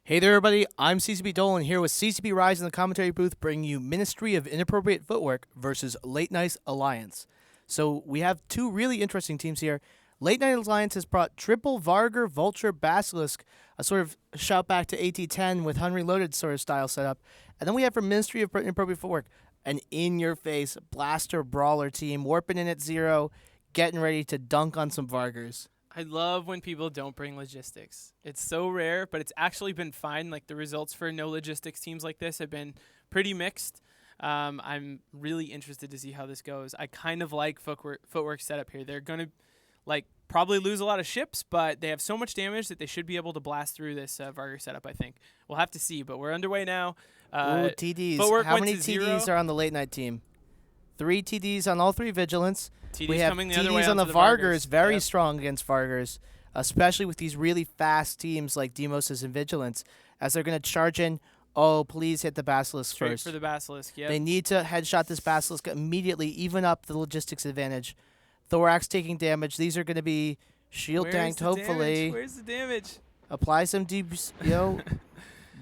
Hey there, everybody. I'm CCB Dolan here with CCB Rise in the commentary booth, bringing you Ministry of Inappropriate Footwork versus Late Night Alliance. So we have two really interesting teams here. Late Night Alliance has brought triple Varger, Vulture, Basilisk, a sort of shout back to AT10 with Unreloaded sort of style setup. And then we have from Ministry of Inappropriate Footwork, an in-your-face blaster brawler team, warping in at 0, getting ready to dunk on some Vargers. I love when people don't bring logistics. It's so rare, but it's actually been fine. Like, the results for no logistics teams like this have been pretty mixed. I'm really interested to see how this goes. I kind of like Footwork setup here. They're going to probably lose a lot of ships, but they have so much damage that they should be able to blast through this Varger setup, I think. We'll have to see, but we're underway now. Ooh, TDs. Footwork How went many to TDs 0. are on the Late Night team? 3 TDs on all 3 Vigilance. TDs We have coming the other way TDs on the onto Vargers, very Yep. strong against Vargers, especially with these really fast teams like Demos's and Vigilance, as they're going to charge in. Oh, please hit the Basilisk Straight first. for the Basilisk, yeah. They need to headshot this Basilisk immediately, even up the logistics advantage. Thorax taking damage. These are going to be shield tanked, hopefully. Where's the damage? Apply some deep,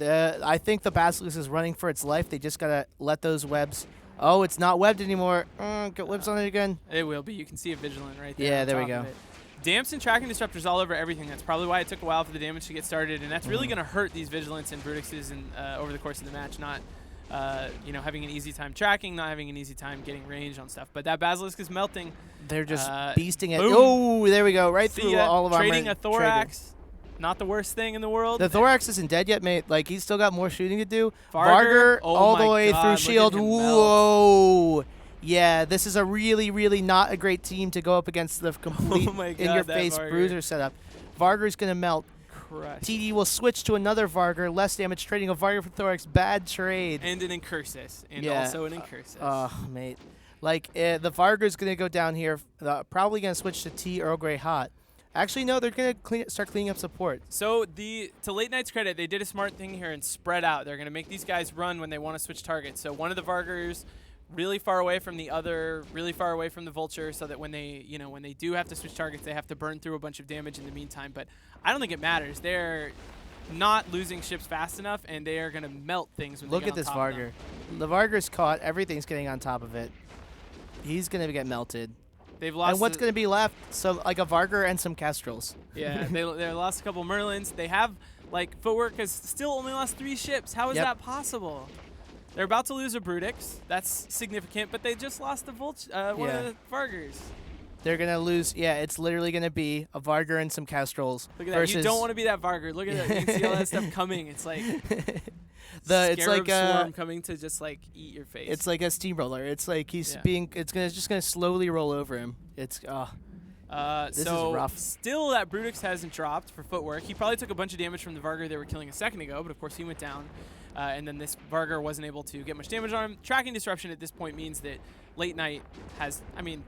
I think the Basilisk is running for its life. They just got to let those webs. Oh, it's not webbed anymore. Get webs on it again. It will be. You can see a Vigilant right there. Yeah, on there we top go. of it. Damps and tracking disruptors all over everything. That's probably why it took a while for the damage to get started, and that's really going to hurt these Vigilants and Brutixes over the course of the match. Not, having an easy time tracking, not having an easy time getting range on stuff. But that Basilisk is melting. They're just beasting it. boom. Oh, there we go. Right See through ya. all of our Trading a Thorax. Not the worst thing in the world. The Thorax isn't dead yet, mate. Like, he's still got more shooting to do. Varger, oh all the my way God, through look at shield. him melt. Whoa. Yeah, this is a really, really not a great team to go up against the complete Oh my God, in-your-face that Varger. bruiser setup. Varger's going to melt. Crushed. TD will switch to another Varger. Less damage, trading a Varger for Thorax. Bad trade. And an Incursus. And Yeah. also an Incursus. Oh, mate. Like, the Varger's going to go down here. Probably going to switch to T Earl Grey Hot. Actually, no, they're going to start cleaning up support. So to Late Night's credit, they did a smart thing here and spread out. They're going to make these guys run when they want to switch targets. So one of the Vargers really far away from the other, really far away from the Vulture, so that when they do have to switch targets, they have to burn through a bunch of damage in the meantime. But I don't think it matters. They're not losing ships fast enough, and they are going to melt things when Look they at get this on top of Varger. them. The Varger's caught. Everything's getting on top of it. He's going to get melted. They've lost. And what's going to be left? So, like a Varger and some Kestrels. Yeah, they lost a couple Merlins. They have, Footwork has still only lost 3 ships. How is that possible? They're about to lose a Brutix. That's significant, but they just lost the one of the Vargers. They're going to lose. Yeah, it's literally going to be a Varger and some Kestrels. Look at that. You don't want to be that Varger. Look at that. You can see all that stuff coming. It's like it's like a swarm coming to just eat your face. It's like a steamroller. It's like he's just gonna slowly roll over him. It's this is rough. Still, that Brutix hasn't dropped for Footwork. He probably took a bunch of damage from the Varger they were killing a second ago, but of course he went down. And then this Varger wasn't able to get much damage on him. Tracking disruption at this point means that Late Night has,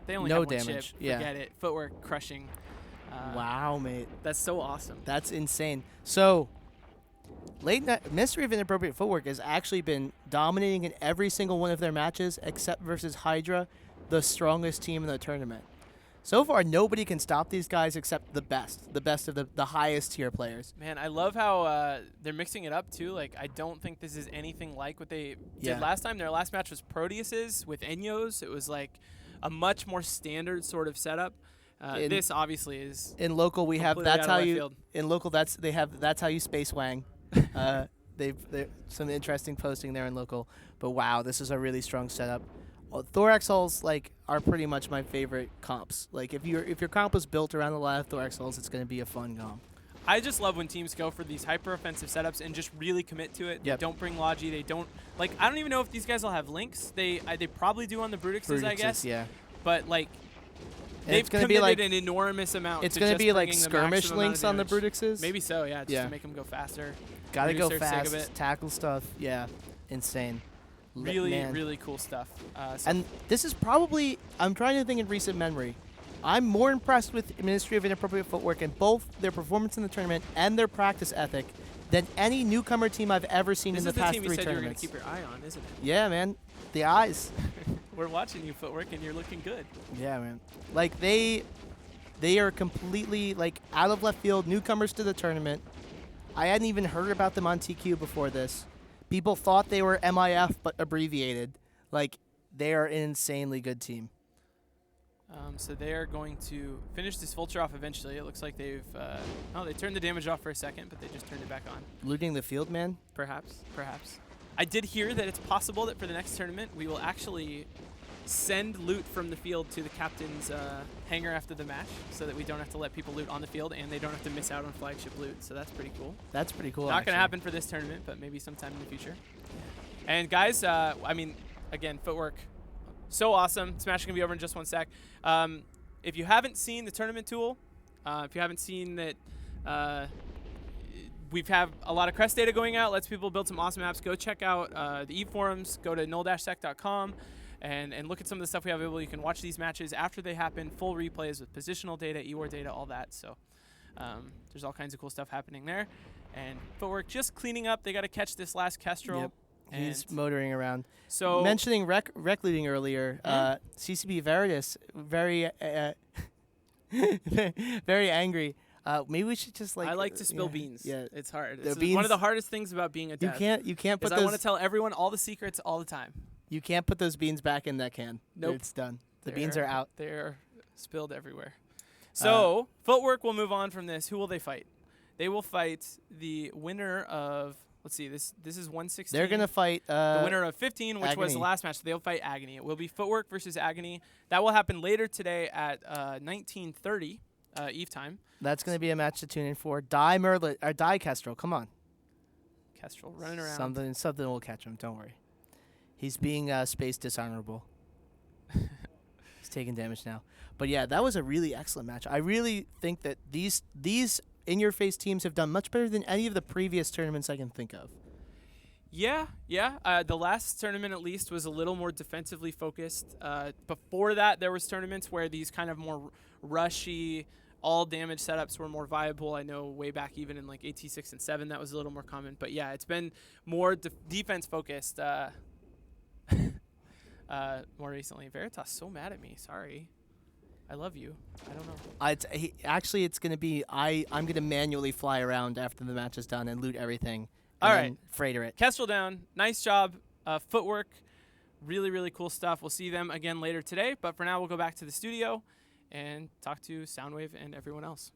they only No have one damage. ship. Yeah. Forget it. Footwork crushing. Wow, mate. That's so awesome. That's insane. So, Late Night Mystery of Inappropriate Footwork has actually been dominating in every single one of their matches except versus Hydra, the strongest team in the tournament. So far, nobody can stop these guys except the best of the highest tier players. Man, I love how they're mixing it up, too. I don't think this is anything like what they did last time. Their last match was Proteuses with Enyos. It was a much more standard sort of setup. This obviously is in local. We have completely that's out of how left you field. in local. That's how you space wang. They've some interesting posting there in local. But wow, this is a really strong setup. Thorax hulls are pretty much my favorite comps. If your comp is built around the lot of Thorax hulls, it's going to be a fun comp. I just love when teams go for these hyper-offensive setups and just really commit to it. Yep. They don't bring Logi. They don't I don't even know if these guys will have links. They probably do on the Brutixes, I guess. Yeah. But they've committed an enormous amount. It's going to be bringing the skirmish maximum amount links of on the damage. Brutixes. Maybe so, yeah, just to make them go faster. Gotta go reduce their sake of fast. it. Tackle stuff. Yeah, insane. Really cool stuff. And this is probably, I'm trying to think in recent memory, I'm more impressed with Ministry of Inappropriate Footwork in both their performance in the tournament and their practice ethic than any newcomer team I've ever seen in the past 3 This is the team you said tournaments. you were going to keep your eye on, isn't it? Yeah, man. The eyes. We're watching you, Footwork, and you're looking good. Yeah, man. They are completely out of left field, newcomers to the tournament. I hadn't even heard about them on TQ before this. People thought they were MIF, but abbreviated. Like, they are an insanely good team. So they are going to finish this vulture off eventually. It looks like they've... they turned the damage off for a second, but they just turned it back on. Looting the field, man? Perhaps. I did hear that it's possible that for the next tournament, we will actually send loot from the field to the captain's hangar after the match so that we don't have to let people loot on the field and they don't have to miss out on flagship loot. So that's pretty cool. That's pretty cool, Not going to happen for this tournament, but maybe sometime in the future. And guys, again, Footwork, so awesome. This match is going to be over in just one sec. If you haven't seen the tournament tool, if you haven't seen that we've had a lot of crest data going out, lets people build some awesome apps, go check out the eForums, go to null-sec.com. And look at some of the stuff we have available. You can watch these matches after they happen, full replays with positional data, EWAR data, all that. So there's all kinds of cool stuff happening there. And Footwork just cleaning up. They got to catch this last Kestrel. Yep. He's motoring around. So mentioning rec looting earlier, CCB Veritas, very very angry. Maybe we should just I like to spill beans. Yeah, it's hard. It's one of the hardest things about being a dev. You can't put those. I want to tell everyone all the secrets all the time. You can't put those beans back in that can. Nope. It's done. The beans are out. They're spilled everywhere. So Footwork will move on from this. Who will they fight? They will fight the winner of, let's see, this is 116. They're going to fight the winner of 15, which Agony. was the last match. So they'll fight Agony. It will be Footwork versus Agony. That will happen later today at 19:30 Eve time. That's going to be a match to tune in for. Die Merlin, or Die Kestrel. Come on. Kestrel running around. Something will catch him. Don't worry. He's being space dishonorable. He's taking damage now. But yeah, that was a really excellent match. I really think that these in-your-face teams have done much better than any of the previous tournaments I can think of. Yeah. The last tournament, at least, was a little more defensively focused. Before that, there was tournaments where these kind of more rushy, all-damage setups were more viable. I know way back even in like AT6 and 7, that was a little more common. But yeah, it's been more defense-focused more recently. Veritas so mad at me. Sorry. I love you. I don't know. It's going to be I'm going to manually fly around after the match is done and loot everything. All and right. then freighter it. Kestrel down. Nice job. Footwork. Really, really cool stuff. We'll see them again later today. But for now, we'll go back to the studio and talk to Soundwave and everyone else.